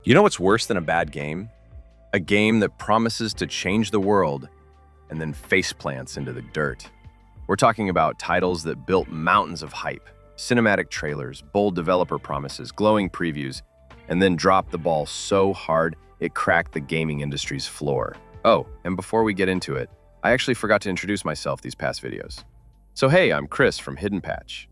You know what's worse than a bad game? A game that promises to change the world and then face plants into the dirt. We're talking about titles that built mountains of hype, cinematic trailers, bold developer promises, glowing previews, and then dropped the ball so hard it cracked the gaming industry's floor. Oh, and before we get into it, I actually forgot to introduce myself these past videos. So hey, I'm Chris from HiddenPatch.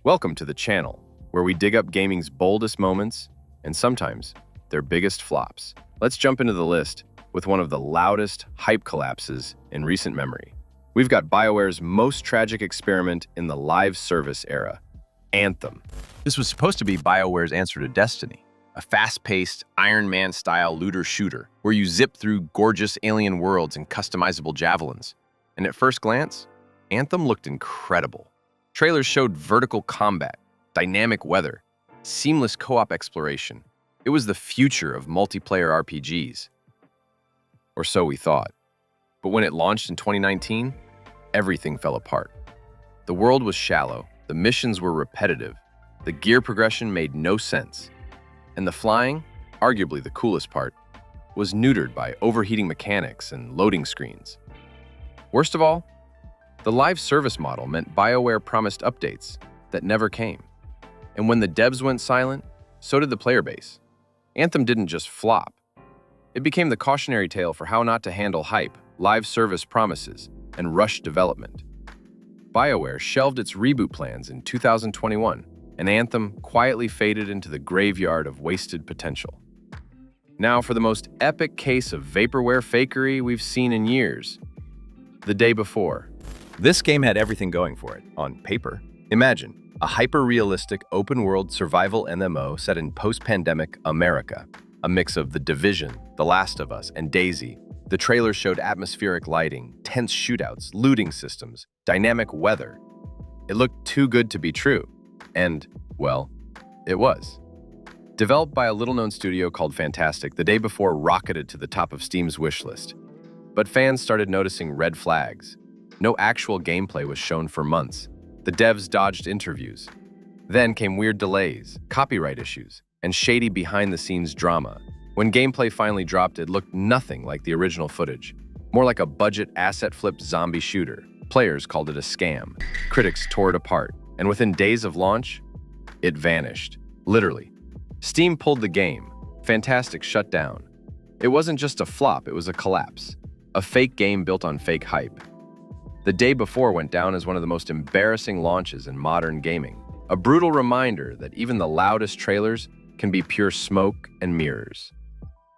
Welcome to the channel, where we dig up gaming's boldest moments and sometimes their biggest flops. Let's jump into the list with one of the loudest hype collapses in recent memory. We've got BioWare's most tragic experiment in the live service era, Anthem. This was supposed to be BioWare's answer to Destiny, a fast-paced, Iron Man-style looter-shooter where you zip through gorgeous alien worlds and customizable javelins. And at first glance, Anthem looked incredible. Trailers showed vertical combat, dynamic weather, seamless co-op exploration. It was the future of multiplayer RPGs. Or so we thought. But when it launched in 2019, everything fell apart. The world was shallow, the missions were repetitive, the gear progression made no sense, and the flying, arguably the coolest part, was neutered by overheating mechanics and loading screens. Worst of all, the live service model meant BioWare promised updates that never came. And when the devs went silent, so did the player base. Anthem didn't just flop. It became the cautionary tale for how not to handle hype, live service promises, and rushed development. BioWare shelved its reboot plans in 2021, and Anthem quietly faded into the graveyard of wasted potential. Now for the most epic case of vaporware fakery we've seen in years. The day before. This game had everything going for it, on paper. Imagine a hyper-realistic open-world survival MMO set in post-pandemic America. A mix of The Division, The Last of Us, and DayZ. The trailer showed atmospheric lighting, tense shootouts, looting systems, dynamic weather. It looked too good to be true. And, well, it was. Developed by a little-known studio called Fantastic, The Day Before rocketed to the top of Steam's wishlist. But fans started noticing red flags. No actual gameplay was shown for months. The devs dodged interviews. Then came weird delays, copyright issues, and shady behind-the-scenes drama. When gameplay finally dropped, it looked nothing like the original footage. More like a budget asset-flipped zombie shooter. Players called it a scam. Critics tore it apart. And within days of launch, it vanished. Literally. Steam pulled the game. Fantastic shut down. It wasn't just a flop, it was a collapse. A fake game built on fake hype. The Day Before went down as one of the most embarrassing launches in modern gaming. A brutal reminder that even the loudest trailers can be pure smoke and mirrors.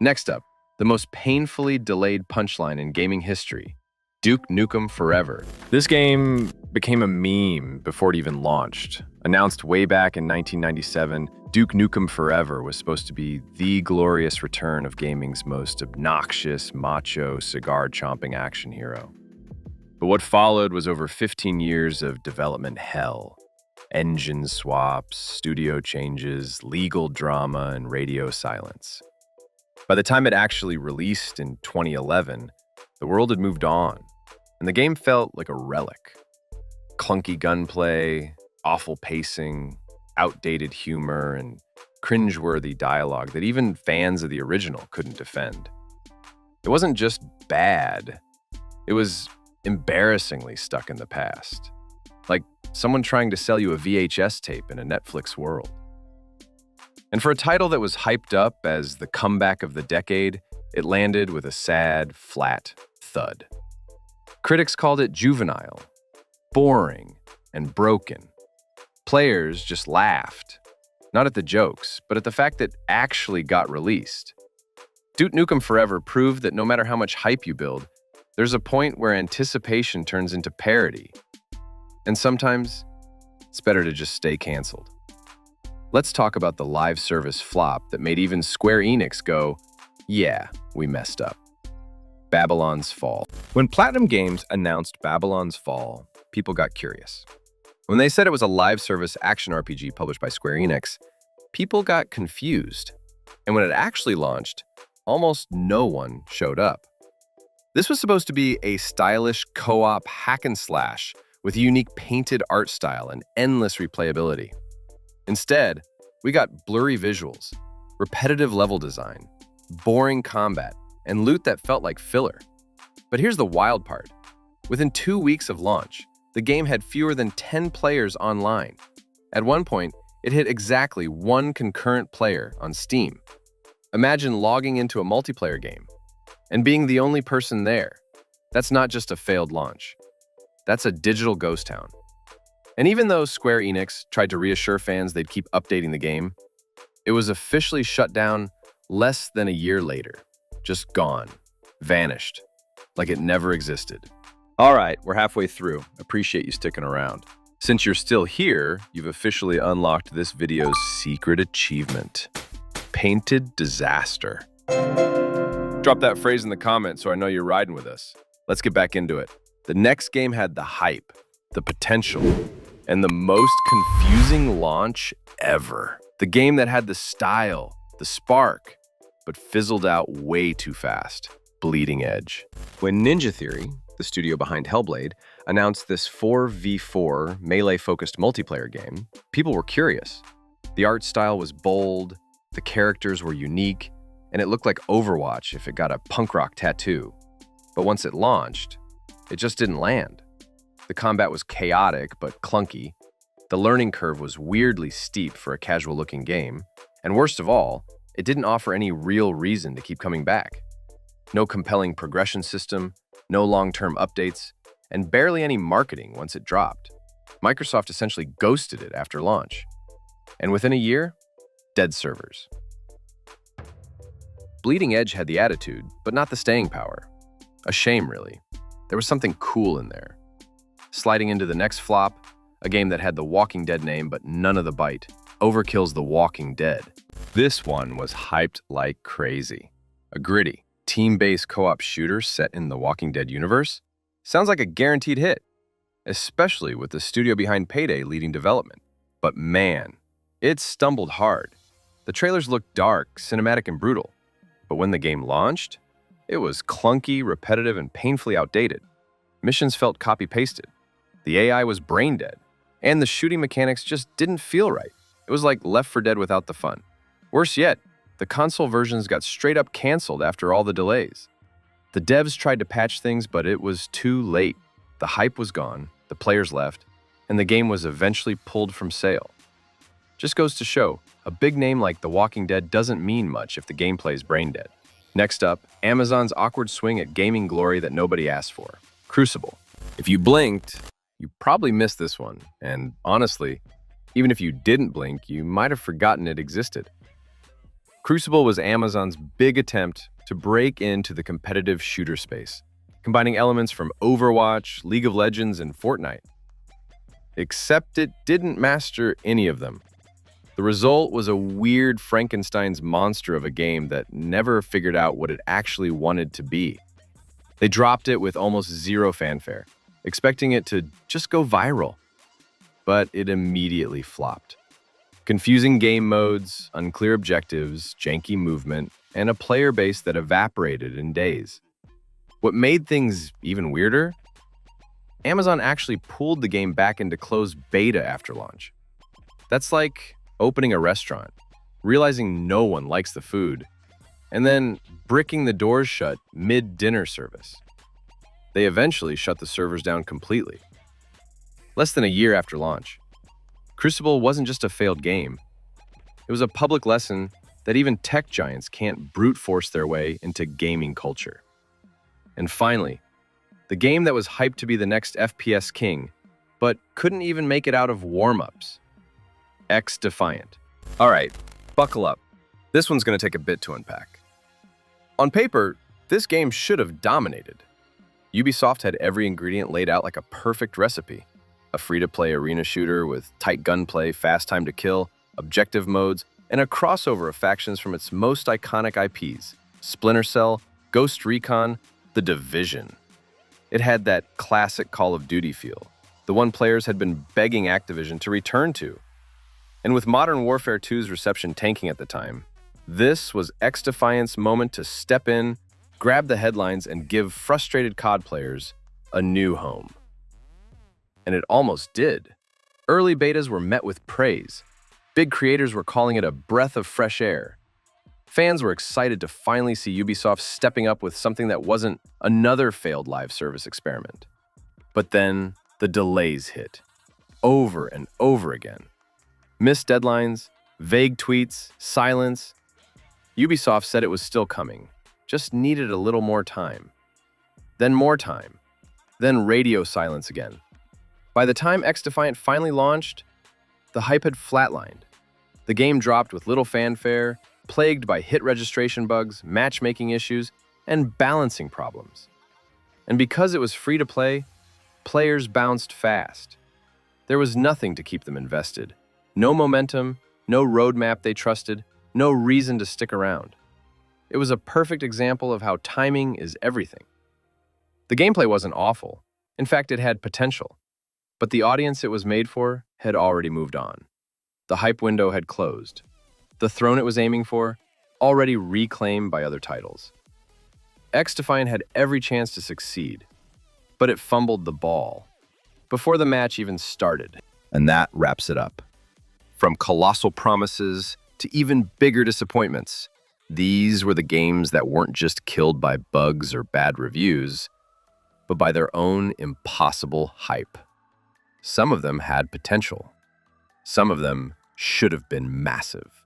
Next up, the most painfully delayed punchline in gaming history, Duke Nukem Forever. This game became a meme before it even launched. Announced way back in 1997, Duke Nukem Forever was supposed to be the glorious return of gaming's most obnoxious, macho, cigar-chomping action hero. But what followed was over 15 years of development hell. Engine swaps, studio changes, legal drama, and radio silence. By the time it actually released in 2011, the world had moved on, and the game felt like a relic. Clunky gunplay, awful pacing, outdated humor, and cringeworthy dialogue that even fans of the original couldn't defend. It wasn't just bad, it was embarrassingly stuck in the past. Like someone trying to sell you a VHS tape in a Netflix world. And for a title that was hyped up as the comeback of the decade, it landed with a sad, flat thud. Critics called it juvenile, boring, and broken. Players just laughed, not at the jokes, but at the fact that it actually got released. Duke Nukem Forever proved that no matter how much hype you build, there's a point where anticipation turns into parody. And sometimes, it's better to just stay canceled. Let's talk about the live service flop that made even Square Enix go, yeah, we messed up. Babylon's Fall. When Platinum Games announced Babylon's Fall, people got curious. When they said it was a live service action RPG published by Square Enix, people got confused. And when it actually launched, almost no one showed up. This was supposed to be a stylish co-op hack and slash with a unique painted art style and endless replayability. Instead, we got blurry visuals, repetitive level design, boring combat, and loot that felt like filler. But here's the wild part. Within 2 weeks of launch, the game had fewer than 10 players online. At one point, it hit exactly 1 concurrent player on Steam. Imagine logging into a multiplayer game and being the only person there. That's not just a failed launch. That's a digital ghost town. And even though Square Enix tried to reassure fans they'd keep updating the game, it was officially shut down less than a year later. Just gone. Vanished. Like it never existed. All right, we're halfway through. Appreciate you sticking around. Since you're still here, you've officially unlocked this video's secret achievement. Painted Disaster. Drop that phrase in the comments so I know you're riding with us. Let's get back into it. The next game had the hype, the potential, and the most confusing launch ever. The game that had the style, the spark, but fizzled out way too fast. Bleeding Edge. When Ninja Theory, the studio behind Hellblade, announced this 4v4 melee-focused multiplayer game, people were curious. The art style was bold, the characters were unique, and it looked like Overwatch if it got a punk rock tattoo. But once it launched, it just didn't land. The combat was chaotic but clunky, the learning curve was weirdly steep for a casual-looking game, and worst of all, it didn't offer any real reason to keep coming back. No compelling progression system, no long-term updates, and barely any marketing once it dropped. Microsoft essentially ghosted it after launch. And within a year, dead servers. Bleeding Edge had the attitude, but not the staying power. A shame, really. There was something cool in there. Sliding into the next flop, a game that had the Walking Dead name but none of the bite. Overkill's The Walking Dead. This one was hyped like crazy. A gritty, team-based co-op shooter set in the Walking Dead universe? Sounds like a guaranteed hit, especially with the studio behind Payday leading development. But man, it stumbled hard. The trailers looked dark, cinematic, and brutal. But when the game launched, it was clunky, repetitive, and painfully outdated. Missions felt copy-pasted. The AI was brain-dead. And the shooting mechanics just didn't feel right. It was like Left 4 Dead without the fun. Worse yet, the console versions got straight up canceled after all the delays. The devs tried to patch things, but it was too late. The hype was gone, the players left, and the game was eventually pulled from sale. Just goes to show, a big name like The Walking Dead doesn't mean much if the gameplay is brain dead. Next up, Amazon's awkward swing at gaming glory that nobody asked for. Crucible. If you blinked, you probably missed this one, and honestly, even if you didn't blink, you might have forgotten it existed. Crucible was Amazon's big attempt to break into the competitive shooter space, combining elements from Overwatch, League of Legends, and Fortnite. Except it didn't master any of them. The result was a weird Frankenstein's monster of a game that never figured out what it actually wanted to be. They dropped it with almost zero fanfare, expecting it to just go viral. But it immediately flopped. Confusing game modes, unclear objectives, janky movement, and a player base that evaporated in days. What made things even weirder? Amazon actually pulled the game back into closed beta after launch. That's like opening a restaurant, realizing no one likes the food, and then bricking the doors shut mid-dinner service. They eventually shut the servers down completely. Less than a year after launch, Crucible wasn't just a failed game. It was a public lesson that even tech giants can't brute force their way into gaming culture. And finally, the game that was hyped to be the next FPS king, but couldn't even make it out of warm-ups. X-Defiant. All right, buckle up. This one's going to take a bit to unpack. On paper, this game should have dominated. Ubisoft had every ingredient laid out like a perfect recipe. A free-to-play arena shooter with tight gunplay, fast time to kill, objective modes, and a crossover of factions from its most iconic IPs, Splinter Cell, Ghost Recon, The Division. It had that classic Call of Duty feel, the one players had been begging Activision to return to. And with Modern Warfare 2's reception tanking at the time, this was X-Defiant's moment to step in, grab the headlines, and give frustrated COD players a new home. And it almost did. Early betas were met with praise. Big creators were calling it a breath of fresh air. Fans were excited to finally see Ubisoft stepping up with something that wasn't another failed live service experiment. But then the delays hit, over and over again. Missed deadlines, vague tweets, silence. Ubisoft said it was still coming, just needed a little more time. Then more time. Then radio silence again. By the time XDefiant finally launched, the hype had flatlined. The game dropped with little fanfare, plagued by hit registration bugs, matchmaking issues, and balancing problems. And because it was free to play, players bounced fast. There was nothing to keep them invested. No momentum, no roadmap they trusted, no reason to stick around. It was a perfect example of how timing is everything. The gameplay wasn't awful. In fact, it had potential. But the audience it was made for had already moved on. The hype window had closed. The throne it was aiming for, already reclaimed by other titles. XDefiant had every chance to succeed, but it fumbled the ball before the match even started. And that wraps it up. From colossal promises to even bigger disappointments, these were the games that weren't just killed by bugs or bad reviews, but by their own impossible hype. Some of them had potential. Some of them should have been massive.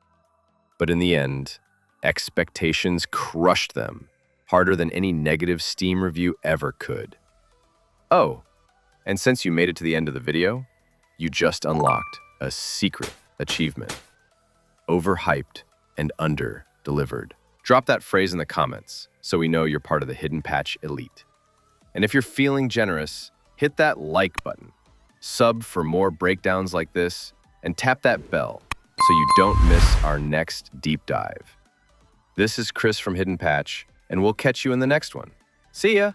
But in the end, expectations crushed them harder than any negative Steam review ever could. Oh, and since you made it to the end of the video, you just unlocked a secret achievement. Overhyped and under-delivered. Drop that phrase in the comments so we know you're part of the HiddenPatch elite. And if you're feeling generous, hit that like button, sub for more breakdowns like this, and tap that bell so you don't miss our next deep dive. This is Chris from HiddenPatch, and we'll catch you in the next one. See ya!